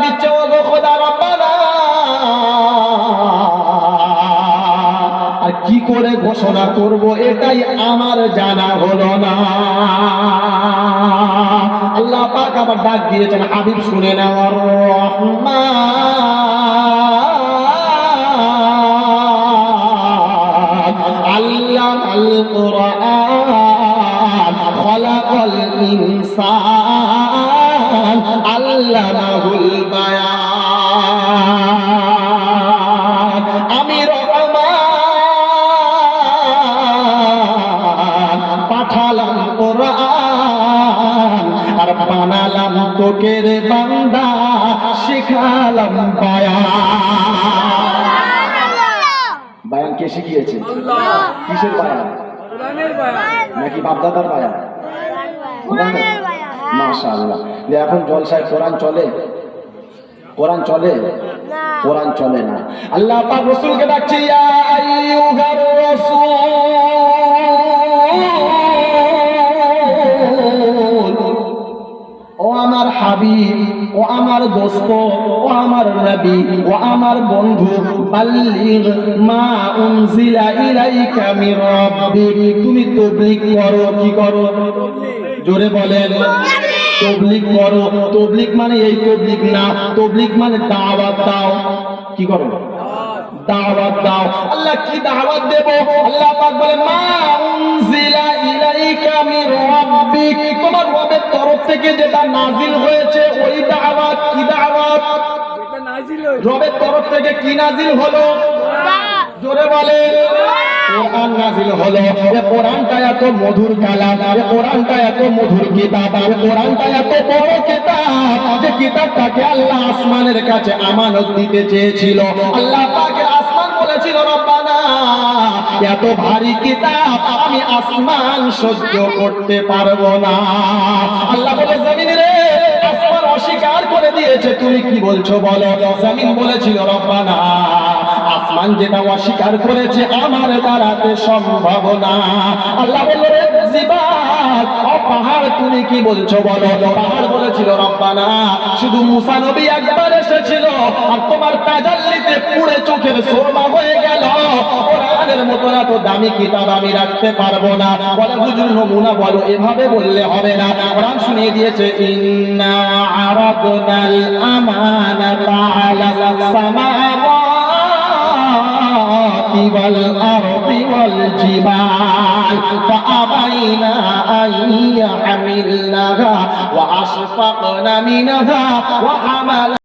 দিচ্ছে ওগো খোদা রব্বানা। আর কি করে ঘোষণা করব এটাই আমার জানা হলো না। আল্লাহ পাক আবার ডাক দিয়েছেন, হাবিব শুনে নেওয়ার রহমান আল্লামাল কুরআন খালাকাল ইনসান আল্লামাহুল বায়ান। আমি রহমান পাঠালাম কোরআন আর বানালাম তোকে রে বান্দা, শিখালাম বায়ান। বায়ান কে শিখিয়েছে? কিসের বায়ান? কোরআনের বায়ান নাকি বাপদাদার বায়ান? কোরআনের বায়ান। মাশাআল্লাহ। এখন জলসায় কোরআন চলে? কোরআন চলে? কোরআন চলে না। আল্লাহ পাক রাসূলকে ডাকছে, ইয়া আইয়ুহার রাসূল, ও আমার হাবিব, ও আমার দোস্ত, ও আমার নবী, ও আমার বন্ধু, বাল্লিগ মা উনজিলা ইলাইকা মির রাব্বিক। তুমি তাবলীগ করো। কি করো? জোরে বলেন। তাবলীগ করো। তাবলীগ মানে এই তাবলীগ না, তাবলীগ মানে দাওয়াত দাও। কি করো? দাওয়াত দাও। আল্লাহ কি দাওয়াত দেব? আল্লাহ পাক বলে, মা উনজিলা ইলাইকা মির রাব্বিক, তোমার রবের তরফ থেকে যেটা নাজিল হয়েছে ওই দাওয়াত। কি দাওয়াত? যেটা নাজিল হয়েছে রবের তরফ থেকে। কি নাজিল হলো? জোরে বলে। কোরআন নাজিল হলো। এই কোরআনটা এত মধুর কালাম, এই কোরআনটা এত মধুর কিতাব, এই কোরআনটা এত বড় কিতাব যে কিতাবটাকে আল্লাহ আসমানের কাছে আমানত দিতে চেয়েছিল। আল্লাহ পাকের আসমান বলেছিল, রব্বানা এত ভারী কিতাব আমি আসমান সহ্য করতে পারবো না। আল্লাহ বলে, জমিন রে, আসমান অস্বীকার করে দিয়েছে, তুমি কি বলছো বলো? জমিন বলেছিল, রব্বানা আসমান যেটা অস্বীকার করেছে আমার দ্বারাতে সম্ভব না। আল্লাহ বলল, রে জিবাল, ও পাহাড় তুমি কি বলছো বলো? পাহাড় বলেছিল, রব্বানা শুধু মুসা নবী একবার এসেছিল আর তোমার তাজাল্লিতে পুড়ে চোখের সুরমা হয়ে গেল। কোরআনের মতো এত দামি কিতাব আমি রাখতে পারবো না। বলে, হুজুর নমুনা বলো। এভাবে বললে হবে না। কোরআন শুনিয়ে দিয়েছে, ইন্না আরাদনাল আমানাতা আলাস সামাওয়াতি ওয়াল আরদি ওয়াল জিবাল ফাআবাইনা আন ইয়াহমিলনাহা ওয়া আশফাকনা মিনহা ওয়া হামালা